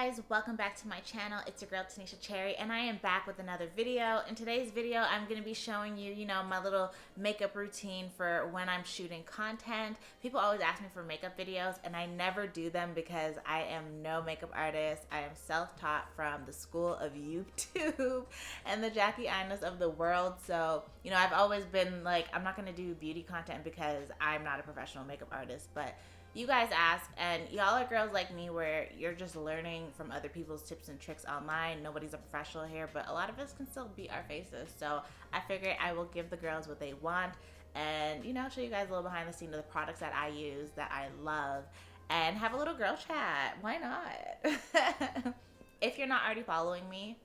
guys, welcome back to my channel. It's your girl Tanisha Cherry and I am back with another video. In today's video I'm going to be showing you, my little makeup routine for when I'm shooting content. People always ask me for makeup videos and I never do them because I am no makeup artist. I am self-taught from the school of YouTube and the Jackie Inas of the world. So, I've always been like, I'm not going to do beauty content because I'm not a professional makeup artist, but you guys ask, and y'all are girls like me where you're just learning from other people's tips and tricks online. Nobody's a professional here, but a lot of us can still beat our faces. So I figured I will give the girls what they want and, show you guys a little behind the scenes of the products that I use, that I love, and have a little girl chat. Why not? If you're not already following me,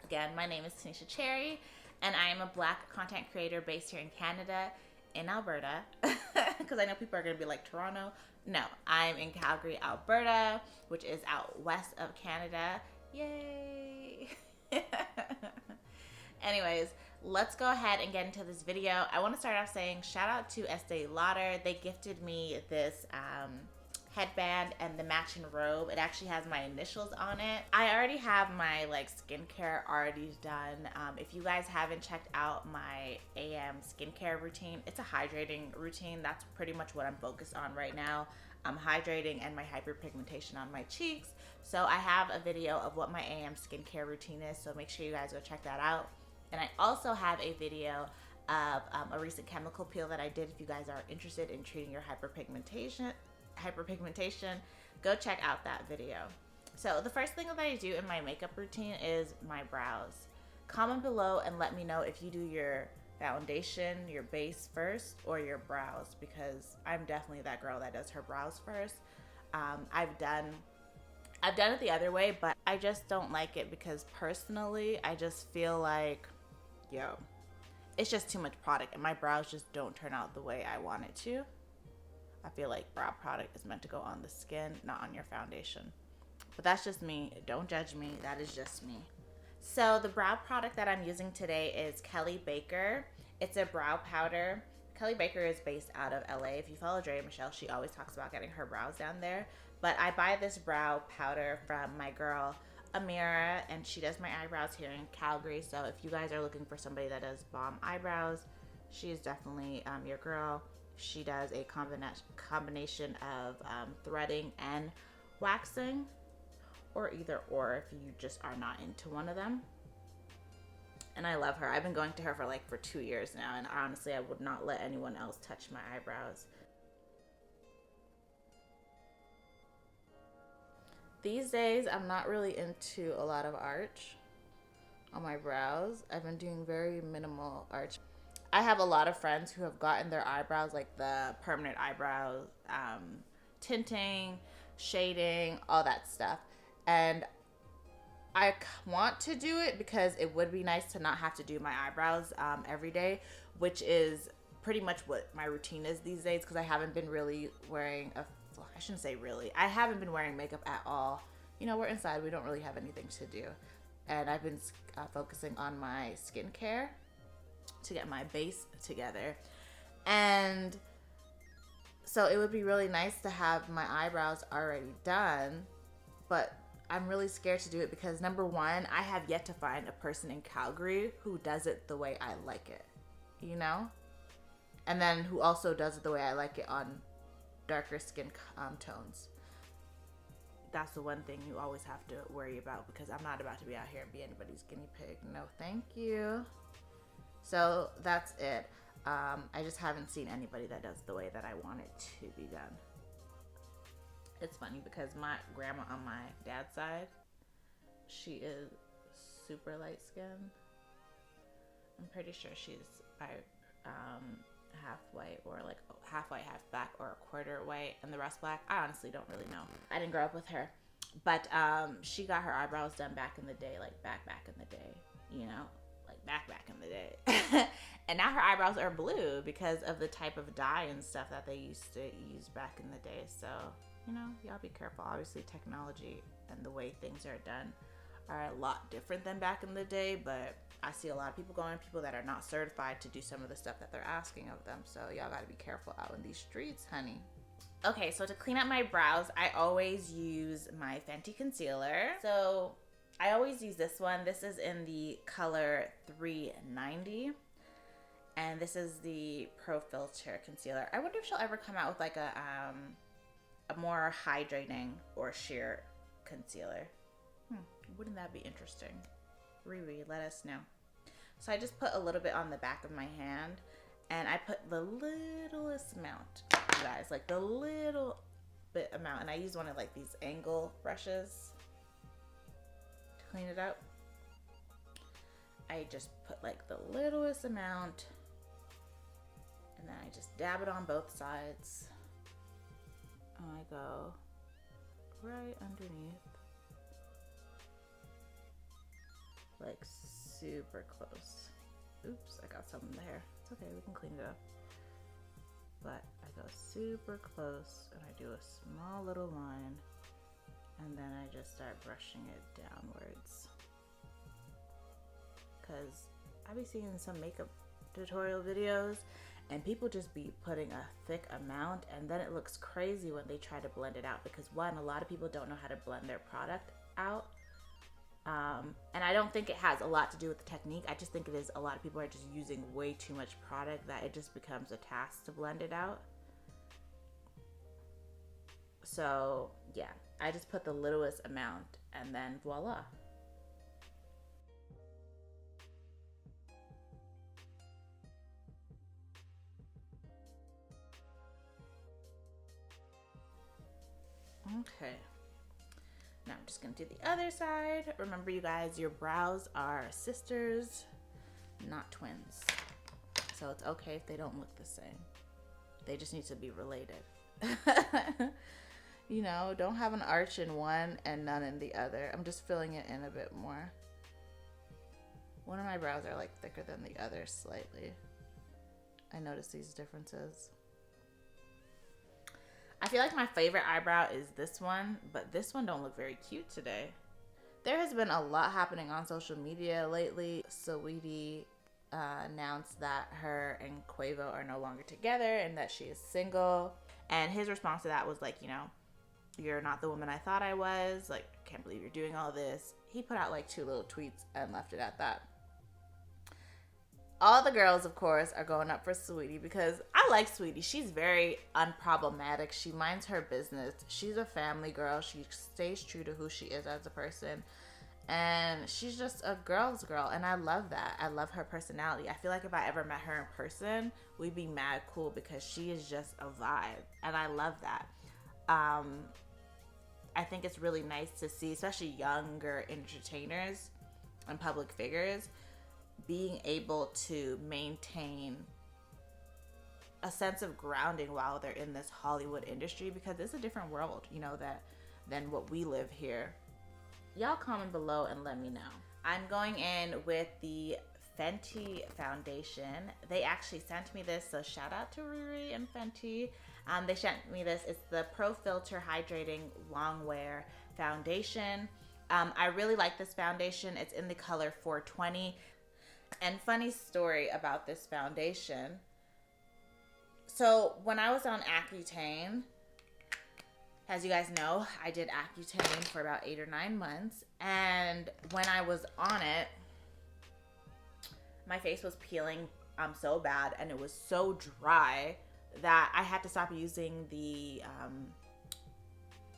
again, my name is Tanisha Cherry, and I am a Black content creator based here in Canada, in Alberta, because I know people are going to be like, Toronto. No, I'm in Calgary, Alberta, which is out west of Canada. Yay! Anyways, let's go ahead and get into this video. I want to start off saying shout out to Estee Lauder. They gifted me this headband and the matching robe. It actually has my initials on it. I already have my skincare already done. If you guys haven't checked out my AM skincare routine, it's a hydrating routine. That's pretty much what I'm focused on right now. I'm hydrating and my hyperpigmentation on my cheeks. So I have a video of what my AM skincare routine is, so make sure you guys go check that out. And I also have a video of a recent chemical peel that I did. If you guys are interested in treating your hyperpigmentation, go check out that video. So the first thing that I do in my makeup routine is my brows. Comment below and let me know if you do your foundation, your base first, or your brows, because I'm definitely that girl that does her brows first. I've done it the other way, but I just don't like it because personally I just feel like, it's just too much product and my brows just don't turn out the way I want it to. I feel like brow product is meant to go on the skin, not on your foundation. But that's just me. Don't judge me. That is just me. So the brow product that I'm using today is Kelly Baker. It's a brow powder. Kelly Baker is based out of LA. If you follow Dre Michelle, she always talks about getting her brows down there. But I buy this brow powder from my girl Amira, and she does my eyebrows here in Calgary. So if you guys are looking for somebody that does bomb eyebrows, she is definitely your girl. She does a combination of threading and waxing, or either or if you just are not into one of them. And I love her. I've been going to her for 2 years now, and honestly I would not let anyone else touch my eyebrows. These days I'm not really into a lot of arch on my brows. I've been doing very minimal arch. I have a lot of friends who have gotten their eyebrows, like the permanent eyebrows, tinting, shading, all that stuff. And I want to do it because it would be nice to not have to do my eyebrows every day, which is pretty much what my routine is these days, because I haven't been really wearing I shouldn't say really. I haven't been wearing makeup at all. We're inside. We don't really have anything to do. And I've been focusing on my skincare to get my base together. And so it would be really nice to have my eyebrows already done, but I'm really scared to do it because number one, I have yet to find a person in Calgary who does it the way I like it, and then who also does it the way I like it on darker skin tones. That's the one thing you always have to worry about, because I'm not about to be out here and be anybody's guinea pig. No, thank you. So that's it. I just haven't seen anybody that does the way that I want it to be done. It's funny because my grandma on my dad's side, she is super light skinned. I'm pretty sure she's half white, or half white, half black, or a quarter white and the rest black. I honestly don't really know. I didn't grow up with her, but she got her eyebrows done back in the day, back in the day, back in the day. And now her eyebrows are blue because of the type of dye and stuff that they used to use back in the day. So, y'all be careful. Obviously, technology and the way things are done are a lot different than back in the day, but I see a lot of people that are not certified to do some of the stuff that they're asking of them. So y'all gotta be careful out in these streets, honey. Okay, so to clean up my brows, I always use my Fenty concealer. So I always use this one. This is in the color 390. And this is the Pro Filt'r concealer. I wonder if she'll ever come out with like a more hydrating or sheer concealer. Wouldn't that be interesting? Riri, let us know. So I just put a little bit on the back of my hand, and I put the littlest amount, you guys, like the little bit amount. And I use one of like these angle brushes to clean it up. I just put like the littlest amount, and then I just dab it on both sides. And I go right underneath, like super close. Oops, I got some in the hair. It's okay, we can clean it up. But I go super close, and I do a small little line, and then I just start brushing it downwards. Because I be seeing some makeup tutorial videos, and people just be putting a thick amount, and then it looks crazy when they try to blend it out, because one, a lot of people don't know how to blend their product out. And I don't think it has a lot to do with the technique. I just think it is a lot of people are just using way too much product that it just becomes a task to blend it out. So yeah, I just put the littlest amount, and then voila. Okay. Now I'm just gonna do the other side. Remember, you guys, your brows are sisters, not twins. So it's okay if they don't look the same. They just need to be related. You know, don't have an arch in one and none in the other. I'm just filling it in a bit more. One of my brows are like thicker than the other slightly. I notice these differences. I feel like my favorite eyebrow is this one, but this one don't look very cute today. There has been a lot happening on social media lately. Saweetie announced that her and Quavo are no longer together and that she is single. And his response to that was like, you know, you're not the woman I thought I was. Like, can't believe you're doing all this. He put out like 2 little tweets and left it at that. All the girls, of course, are going up for Saweetie because I like Saweetie. She's very unproblematic. She minds her business. She's a family girl. She stays true to who she is as a person. And she's just a girl's girl. And I love that. I love her personality. I feel like if I ever met her in person, we'd be mad cool because she is just a vibe. And I love that. I think it's really nice to see, especially younger entertainers and public figures, being able to maintain a sense of grounding while they're in this Hollywood industry, because it's a different world, you know, than what we live here. Y'all comment below and let me know. I'm going in with the Fenty foundation. They actually sent me this, so shout out to Riri and Fenty. They sent me this. It's the Pro Filt'r Hydrating Longwear foundation. I really like this foundation. It's in the color 420. And funny story about this foundation. So when I was on Accutane, as you guys know, I did Accutane for about 8 or 9 months. And when I was on it, my face was peeling so bad, and it was so dry that I had to stop using the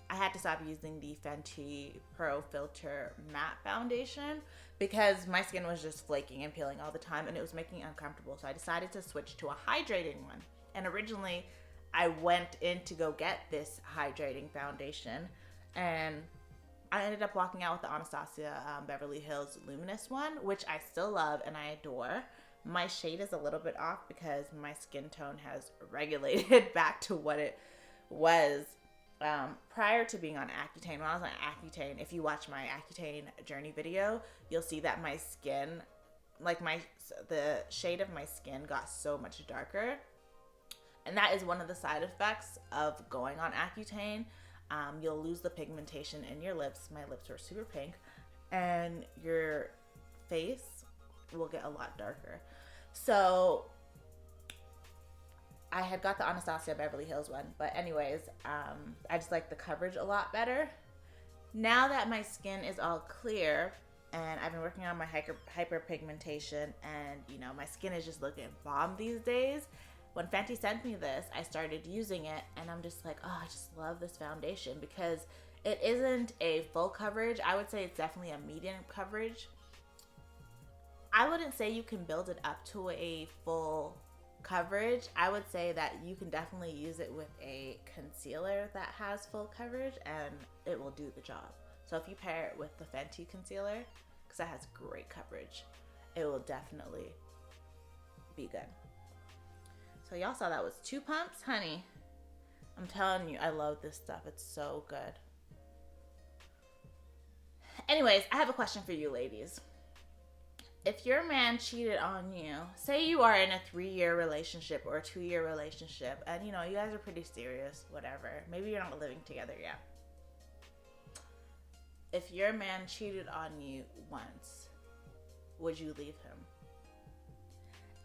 Fenty Pro Filt'r Matte Foundation because my skin was just flaking and peeling all the time, and it was making me uncomfortable. So I decided to switch to a hydrating one. And originally, I went in to go get this hydrating foundation, and I ended up walking out with the Anastasia Beverly Hills Luminous one, which I still love and I adore. My shade is a little bit off because my skin tone has regulated back to what it was prior to being on Accutane. When I was on Accutane, if you watch my Accutane journey video, you'll see that my skin, like the shade of my skin got so much darker. And that is one of the side effects of going on Accutane. You'll lose the pigmentation in your lips. My lips were super pink, and your face will get a lot darker. So I had got the Anastasia Beverly Hills one, but anyways, I just like the coverage a lot better. Now that my skin is all clear and I've been working on my hyperpigmentation, and you know, my skin is just looking bomb these days. When Fenty sent me this, I started using it, and I'm just like, oh, I just love this foundation because it isn't a full coverage. I would say it's definitely a medium coverage. I wouldn't say you can build it up to a full coverage. I would say that you can definitely use it with a concealer that has full coverage, and it will do the job. So if you pair it with the Fenty concealer, because that has great coverage, it will definitely be good. So y'all saw that was 2 pumps, honey. I'm telling you, I love this stuff. It's so good. Anyways, I have a question for you ladies. If your man cheated on you, say you are in a 3-year relationship or a 2-year relationship, and you know, you guys are pretty serious, whatever. Maybe you're not living together yet. If your man cheated on you once, would you leave him?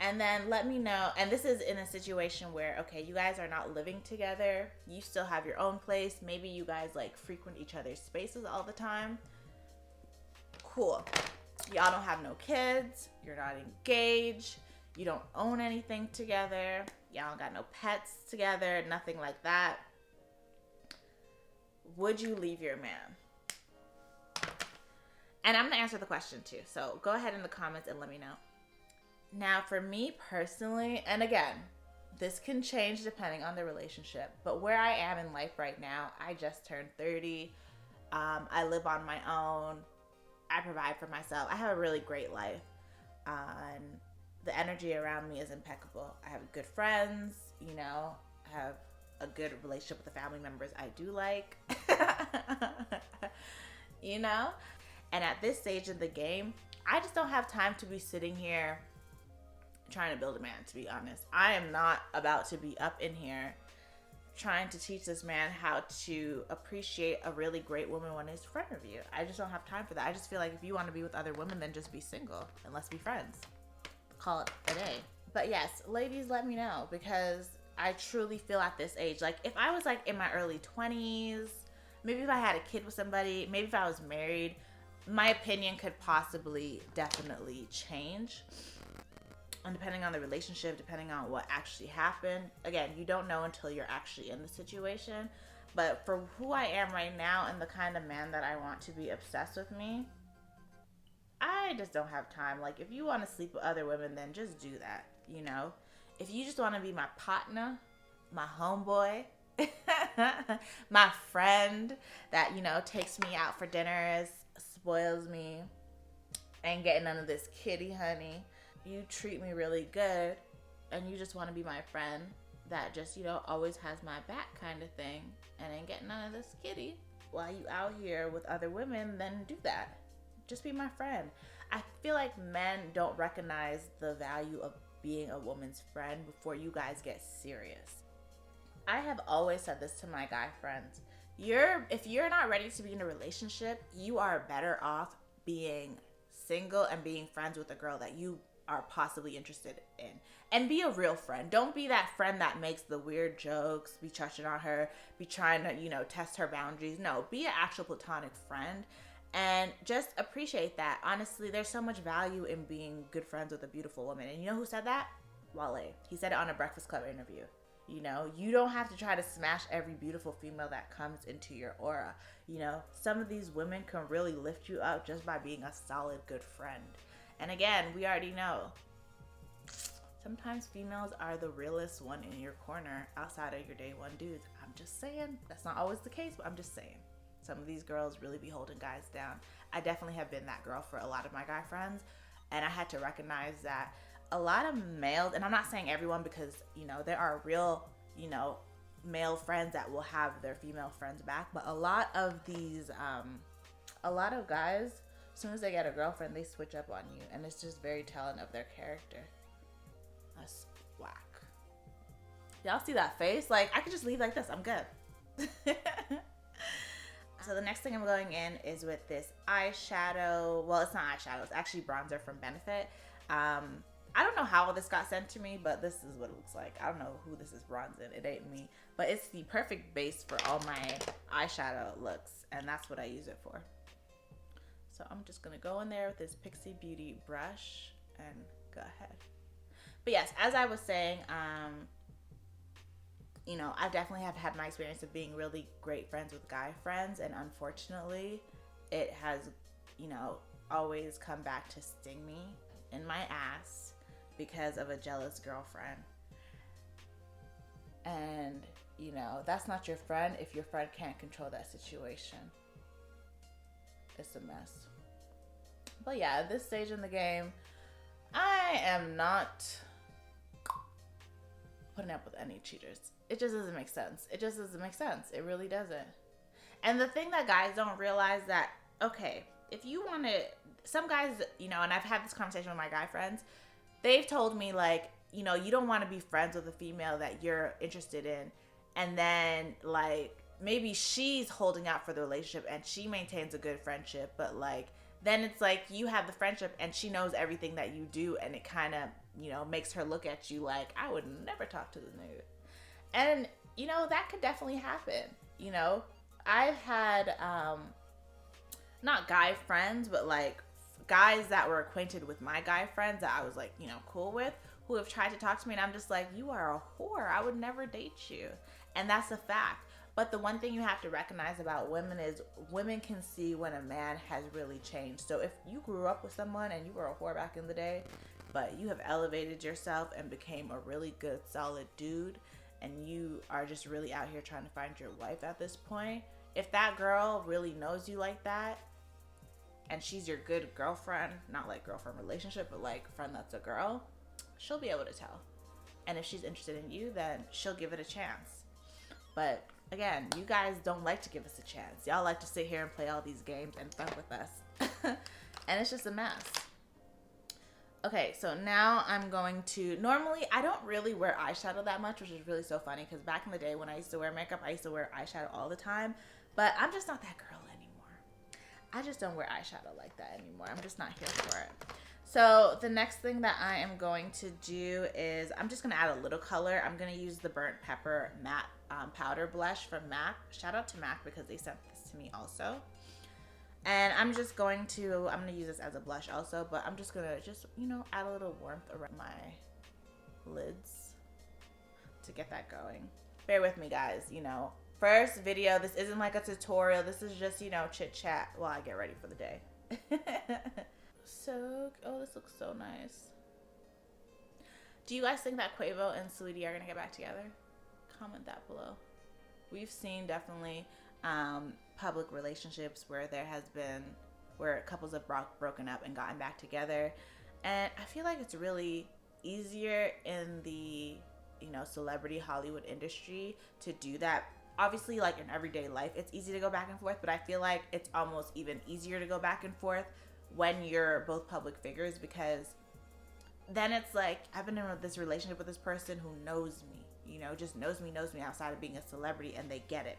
And then let me know, and this is in a situation where, okay, you guys are not living together, you still have your own place, maybe you guys like frequent each other's spaces all the time. Cool. Y'all don't have no kids, you're not engaged, you don't own anything together, y'all don't got no pets together, nothing like that. Would you leave your man? And I'm gonna answer the question too, so go ahead in the comments and let me know. Now, for me personally, and again, this can change depending on the relationship, but where I am in life right now, I just turned 30. I live on my own. I provide for myself. I have a really great life. And the energy around me is impeccable. I have good friends, you know, I have a good relationship with the family members I do like, you know? And at this stage of the game, I just don't have time to be sitting here trying to build a man, to be honest. I am not about to be up in here trying to teach this man how to appreciate a really great woman when he's in front of you. I just don't have time for that. I just feel like if you want to be with other women, then just be single and let's be friends. Call it a day. But yes, ladies, let me know, because I truly feel at this age, like if I was like in my early 20s, maybe if I had a kid with somebody, maybe if I was married, my opinion could possibly definitely change. And depending on the relationship, depending on what actually happened. Again, you don't know until you're actually in the situation. But for who I am right now and the kind of man that I want to be obsessed with me, I just don't have time. Like, if you want to sleep with other women, then just do that, you know? If you just want to be my partner, my homeboy, my friend that, you know, takes me out for dinners, spoils me, ain't getting none of this kitty honey. You treat me really good, and you just want to be my friend that just, you know, always has my back kind of thing, and ain't getting none of this kitty while you out here with other women, then do that. Just be my friend. I feel like men don't recognize the value of being a woman's friend before you guys get serious. I have always said this to my guy friends. If you're not ready to be in a relationship, you are better off being single and being friends with a girl that you are possibly interested in, and be a real friend. Don't be that friend that makes the weird jokes, be touching on her, be trying to, you know, test her boundaries. No, be an actual platonic friend and just appreciate that. Honestly, there's so much value in being good friends with a beautiful woman. And you know who said that? Wale. He said it on a Breakfast Club interview. You know, you don't have to try to smash every beautiful female that comes into your aura. You know, some of these women can really lift you up just by being a solid good friend. And again, we already know, sometimes females are the realest one in your corner outside of your day one dudes. I'm just saying, that's not always the case, but I'm just saying. Some of these girls really be holding guys down. I definitely have been that girl for a lot of my guy friends, and I had to recognize that a lot of males, and I'm not saying everyone, because, you know, there are real, you know, male friends that will have their female friends back, but a lot of these, a lot of guys, as soon as they get a girlfriend, they switch up on you, and it's just very telling of their character. That's whack. Y'all see that face? Like, I could just leave like this. I'm good. So the next thing I'm going in is with this eyeshadow. Well, it's not eyeshadow. It's actually bronzer from Benefit. I don't know how this got sent to me, but this is what it looks like. I don't know who this is bronzing. It ain't me. But it's the perfect base for all my eyeshadow looks, and that's what I use it for. So I'm just going to go in there with this Fenty Beauty brush and go ahead. But yes, as I was saying, you know, I definitely have had my experience of being really great friends with guy friends, and unfortunately, it has, you know, always come back to sting me in my ass because of a jealous girlfriend. And, you know, that's not your friend if your friend can't control that situation. It's a mess. But yeah, at this stage in the game, I am not putting up with any cheaters. It just doesn't make sense. It just doesn't make sense. It really doesn't. And the thing that guys don't realize that, okay, if you want to, some guys, you know, and I've had this conversation with my guy friends, they've told me, like, you know, you don't want to be friends with a female that you're interested in, and then, like, maybe she's holding out for the relationship and she maintains a good friendship, but, like, then it's like you have the friendship and she knows everything that you do, and it kind of, you know, makes her look at you like, I would never talk to this nigga. And, you know, that could definitely happen. You know, I've had, not guy friends, but like guys that were acquainted with my guy friends that I was like, you know, cool with, who have tried to talk to me, and I'm just like, you are a whore. I would never date you. And that's a fact. But the one thing you have to recognize about women is women can see when a man has really changed. So if you grew up with someone and you were a whore back in the day, but you have elevated yourself and became a really good, solid dude, and you are just really out here trying to find your wife at this point, if that girl really knows you like that, and she's your good girlfriend, not like girlfriend relationship, but like friend that's a girl, she'll be able to tell. And if she's interested in you, then she'll give it a chance. But again, you guys don't like to give us a chance. Y'all like to sit here and play all these games and fuck with us. And it's just a mess. Okay, so now I'm going to, normally I don't really wear eyeshadow that much, which is really so funny because back in the day when I used to wear makeup, I used to wear eyeshadow all the time, but I'm just not that girl anymore. I just don't wear eyeshadow like that anymore. I'm just not here for it. So the next thing that I am going to do is I'm just going to add a little color. I'm going to use the Burnt Pepper Matte Powder Blush from MAC. Shout out to MAC because they sent this to me also. And I'm just going to, I'm going to use this as a blush also, but I'm just going to you know, add a little warmth around my lids to get that going. Bear with me, guys. You know, first video, this isn't like a tutorial. This is just, you know, chit chat while I get ready for the day. So, oh, this looks so nice. Do you guys think that Quavo and Saweetie are going to get back together? Comment that below. We've seen definitely public relationships where there has been, where couples have broken up and gotten back together. And I feel like it's really easier in the, you know, celebrity Hollywood industry to do that. Obviously, like in everyday life, it's easy to go back and forth, but I feel like it's almost even easier to go back and forth when you're both public figures, because then it's like, I've been in this relationship with this person who knows me, you know, just knows me outside of being a celebrity, and they get it.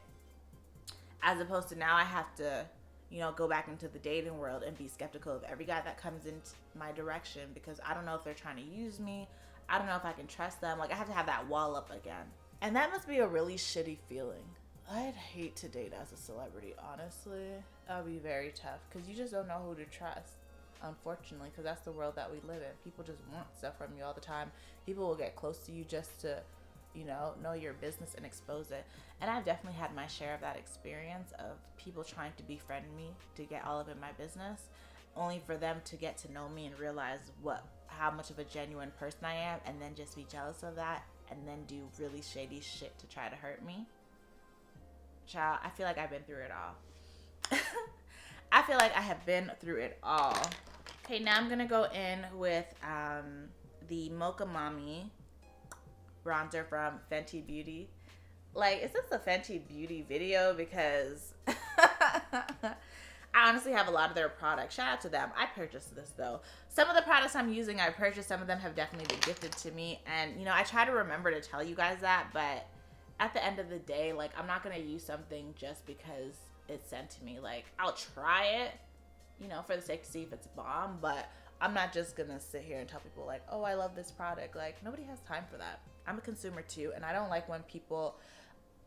As opposed to now I have to, you know, go back into the dating world and be skeptical of every guy that comes into my direction, because I don't know if they're trying to use me. I don't know if I can trust them. Like, I have to have that wall up again. And that must be a really shitty feeling. I'd hate to date as a celebrity, honestly. That would be very tough because you just don't know who to trust, unfortunately, because that's the world that we live in. People just want stuff from you all the time. People will get close to you just to, you know your business and expose it. And I've definitely had my share of that experience of people trying to befriend me to get all up in my business, only for them to get to know me and realize how much of a genuine person I am, and then just be jealous of that and then do really shady shit to try to hurt me. Child, I feel like I've been through it all. I feel like I have been through it all. Okay, now I'm gonna go in with the Mocha Mommy bronzer from Fenty Beauty. Like, is this a Fenty Beauty video? Because I honestly have a lot of their products. Shout out to them. I purchased this though. Some of the products I'm using I purchased. Some of them have definitely been gifted to me. And, you know, I try to remember to tell you guys that, but at the end of the day, like, I'm not going to use something just because it's sent to me. Like, I'll try it, you know, for the sake to see if it's bomb, but I'm not just gonna sit here and tell people like, oh, I love this product. Like, nobody has time for that. I'm a consumer too, and I don't like when people,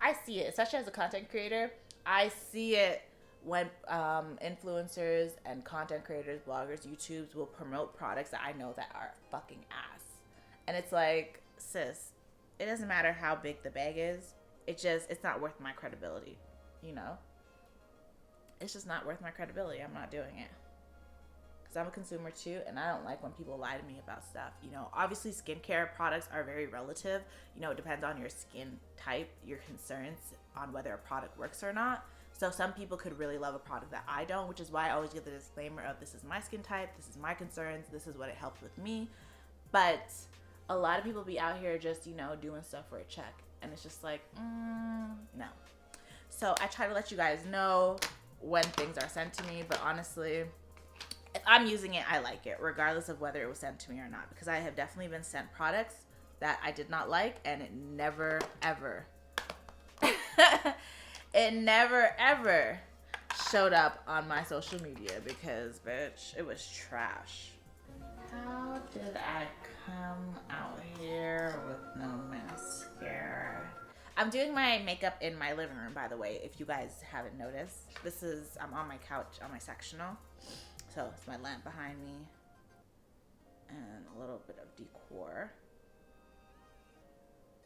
I see it, especially as a content creator, I see it when influencers and content creators, bloggers, YouTubes will promote products that I know that are fucking ass. And it's like, sis, it doesn't matter how big the bag is. It's not worth my credibility, you know? It's just not worth my credibility. I'm not doing it. Because I'm a consumer too, and I don't like when people lie to me about stuff. You know, obviously skincare products are very relative. You know, it depends on your skin type, your concerns on whether a product works or not. So some people could really love a product that I don't, which is why I always give the disclaimer of this is my skin type, this is my concerns, this is what it helped with me. But a lot of people be out here just, you know, doing stuff for a check. And it's just like, no. So I try to let you guys know when things are sent to me, but honestly, if I'm using it, I like it, regardless of whether it was sent to me or not, because I have definitely been sent products that I did not like, and it never, ever, it never, ever showed up on my social media because, bitch, it was trash. How did I come out here with no mascara? I'm doing my makeup in my living room, by the way, if you guys haven't noticed. I'm on my couch, on my sectional. So it's my lamp behind me and a little bit of decor.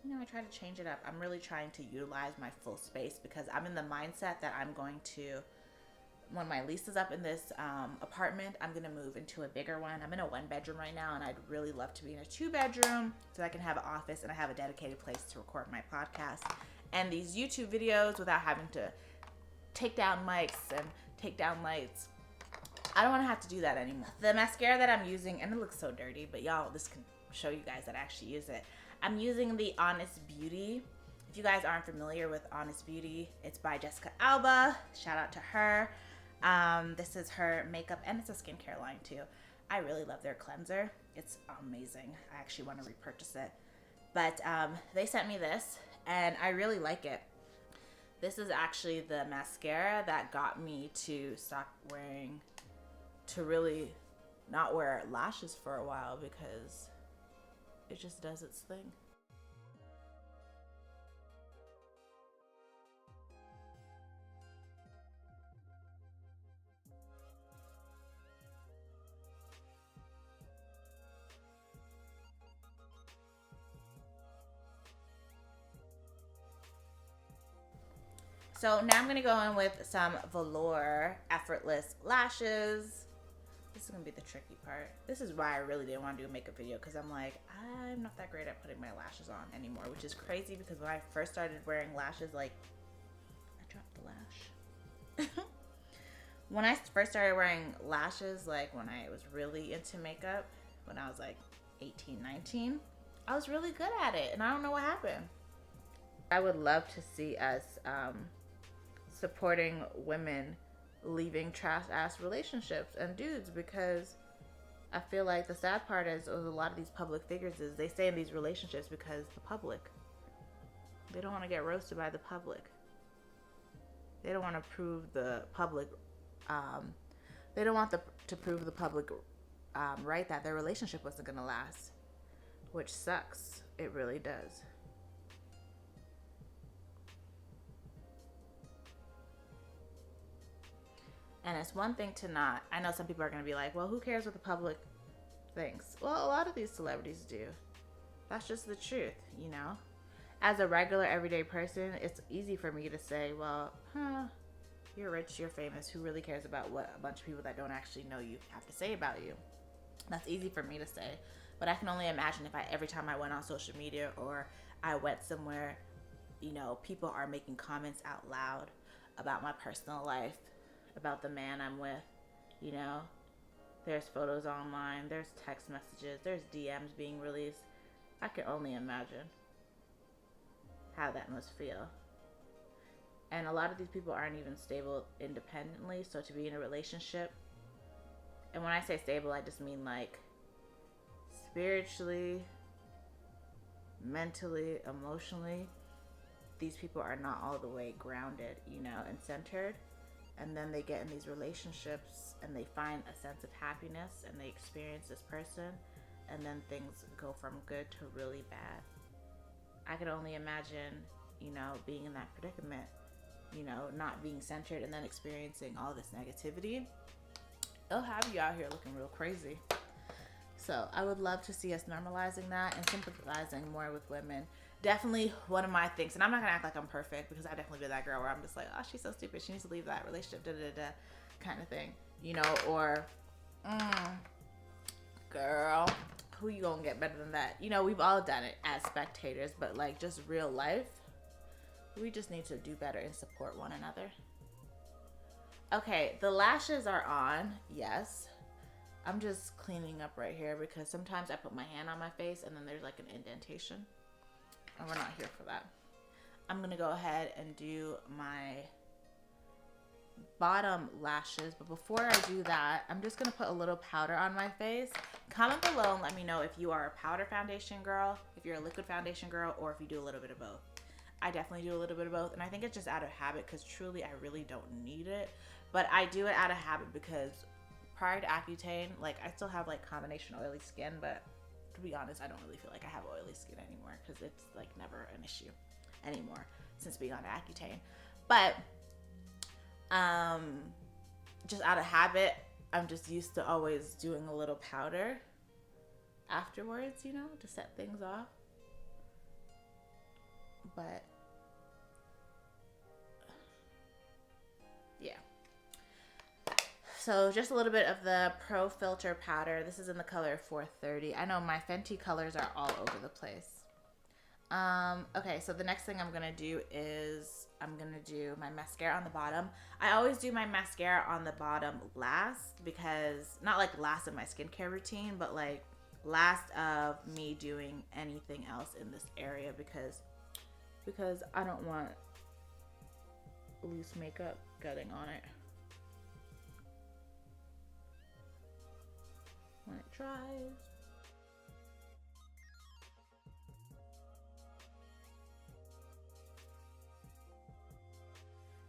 You know, I try to change it up. I'm really trying to utilize my full space because I'm in the mindset that I'm going to, when my lease is up in this apartment, I'm going to move into a bigger one. I'm in a 1-bedroom right now, and I'd really love to be in a 2-bedroom so I can have an office and I have a dedicated place to record my podcast and these YouTube videos without having to take down mics and take down lights. I don't want to have to do that anymore. The mascara that I'm using, and it looks so dirty, but y'all, this can show you guys that I actually use it. I'm using the Honest Beauty. If you guys aren't familiar with Honest Beauty, it's by Jessica Alba. Shout out to her. This is her makeup, and it's a skincare line too. I really love their cleanser. It's amazing. I actually want to repurchase it. But they sent me this, and I really like it. This is actually the mascara that got me to really not wear lashes for a while because it just does its thing. So now I'm going to go in with some Velour Effortless Lashes. This is going to be the tricky part. This is why I really didn't want to do a makeup video because I'm like, I'm not that great at putting my lashes on anymore, which is crazy because when I first started wearing lashes, like, I dropped the lash. When I first started wearing lashes, like when I was really into makeup, when I was like 18, 19, I was really good at it and I don't know what happened. I would love to see us supporting women leaving trash ass relationships and dudes, because I feel like the sad part is a lot of these public figures is they stay in these relationships because the public, they don't want to get roasted by the public. They don't want to prove the public they don't want to prove the public right that their relationship wasn't going to last, which sucks. It really does. And it's one thing to not, I know some people are going to be like, well, who cares what the public thinks? Well, a lot of these celebrities do. That's just the truth, you know? As a regular, everyday person, it's easy for me to say, well, you're rich, you're famous. Who really cares about what a bunch of people that don't actually know you have to say about you? That's easy for me to say. But I can only imagine if every time I went on social media or I went somewhere, you know, people are making comments out loud about my personal life, about the man I'm with, you know. There's photos online, there's text messages, there's DMs being released. I can only imagine how that must feel. And a lot of these people aren't even stable independently, so to be in a relationship, and when I say stable, I just mean like spiritually, mentally, emotionally, these people are not all the way grounded, you know, and centered. and then they get in these relationships and they find a sense of happiness and they experience this person, and then things go from good to really bad. I could only imagine, you know, being in that predicament, you know, not being centered and then experiencing all this negativity. It'll have you out here looking real crazy. So I would love to see us normalizing that and sympathizing more with women. Definitely one of my things, and I'm not gonna act like I'm perfect, because I definitely be that girl where I'm just like, oh, she's so stupid, she needs to leave that relationship, kind of thing, you know, or girl, who you gonna get better than that? You know, we've all done it as spectators, but like just real life, we just need to do better and support one another. Okay, the lashes are on, yes. I'm just cleaning up right here because sometimes I put my hand on my face and then there's like an indentation. And we're not here for that. I'm gonna go ahead and do my bottom lashes, but before I do that, I'm just gonna put a little powder on my face. Comment below and let me know if you are a powder foundation girl, if you're a liquid foundation girl, or if you do a little bit of both. I definitely do a little bit of both, and I think it's just out of habit because truly I really don't need it, but I do it out of habit because prior to Accutane, like I still have like combination oily skin, but to be honest, I don't really feel like I have oily skin anymore because it's like never an issue anymore since being on Accutane. But just out of habit, I'm just used to always doing a little powder afterwards, you know, to set things off. But yeah. So just a little bit of the Pro Filt'r powder. This is in the color 430. I know my Fenty colors are all over the place. Okay, so the next thing I'm gonna do is I'm gonna do my mascara on the bottom. I always do my mascara on the bottom last, because not like last in my skincare routine, but like last of me doing anything else in this area, because I don't want loose makeup getting on it when it dries.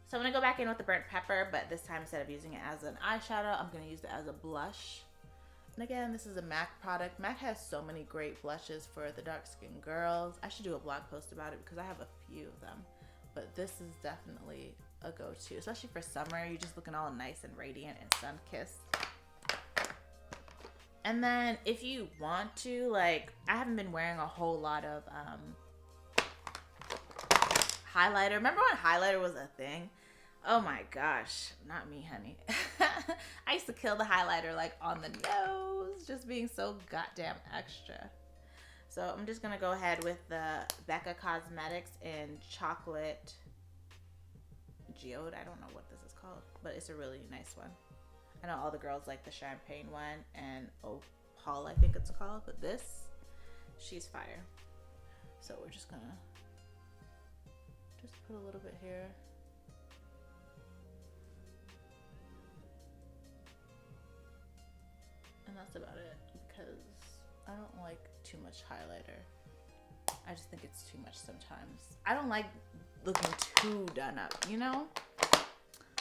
So I'm going to go back in with the burnt pepper, but this time instead of using it as an eyeshadow, I'm going to use it as a blush. And again, this is a MAC product. MAC has so many great blushes for the dark skinned girls. I should do a blog post about it because I have a few of them. But this is definitely a go-to, especially for summer. You're just looking all nice and radiant and sun-kissed. And then if you want to, like, I haven't been wearing a whole lot of highlighter. Remember when highlighter was a thing? Oh my gosh, not me, honey. I used to kill the highlighter like on the nose, just being so goddamn extra. So I'm just gonna go ahead with the Becca Cosmetics in Chocolate Geode. I don't know what this is called, but it's a really nice one. I know all the girls like the champagne one and Opal, I think it's called, but this, she's fire. So we're just gonna put a little bit here. And that's about it, because I don't like too much highlighter. I just think it's too much sometimes. I don't like looking too done up, you know?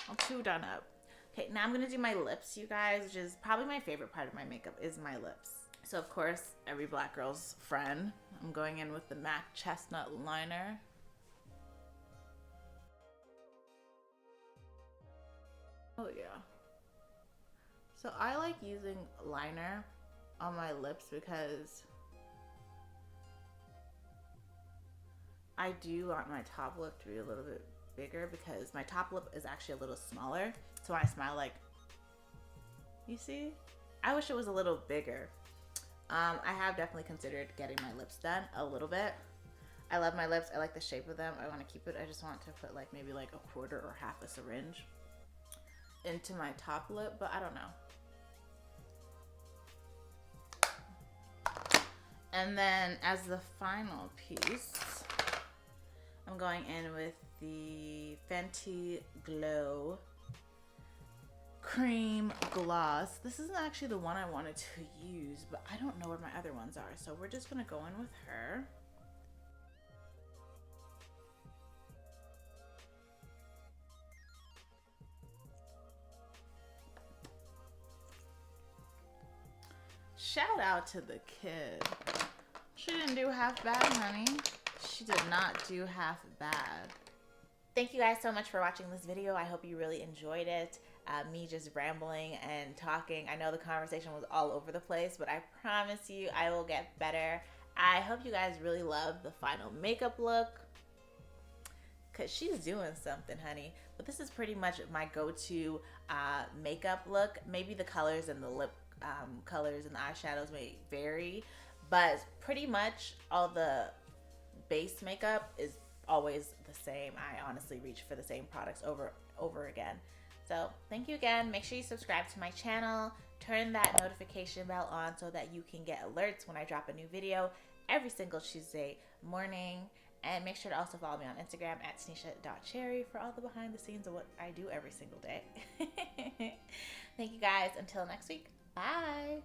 I'm too done up. Okay, now I'm gonna do my lips, you guys, which is probably my favorite part of my makeup is my lips. So of course, every black girl's friend, I'm going in with the MAC Chestnut Liner. Oh yeah. So I like using liner on my lips because I do want my top lip to be a little bit bigger, because my top lip is actually a little smaller. So when I smile, like, you see? I wish it was a little bigger. I have definitely considered getting my lips done a little bit. I love my lips. I like the shape of them. I want to keep it. I just want to put like maybe like a quarter or half a syringe into my top lip, but I don't know. And then as the final piece, I'm going in with the Fenty Glow Cream Gloss. This isn't actually the one I wanted to use, but I don't know where my other ones are, so we're just gonna go in with her. Shout out to the kid. She didn't do half bad, honey. She did not do half bad. Thank you guys so much for watching this video. I hope you really enjoyed it. Me just rambling and talking. I know the conversation was all over the place, but I promise you I will get better. I hope you guys really love the final makeup look, because she's doing something, honey. But this is pretty much my go-to makeup look. Maybe the colors and the lip colors and the eyeshadows may vary, but pretty much all the base makeup is always the same. I honestly reach for the same products over again. So thank you again. Make sure you subscribe to my channel. Turn that notification bell on so that you can get alerts when I drop a new video every single Tuesday morning. And make sure to also follow me on Instagram at Tanisha.cherry for all the behind the scenes of what I do every single day. Thank you guys. Until next week. Bye.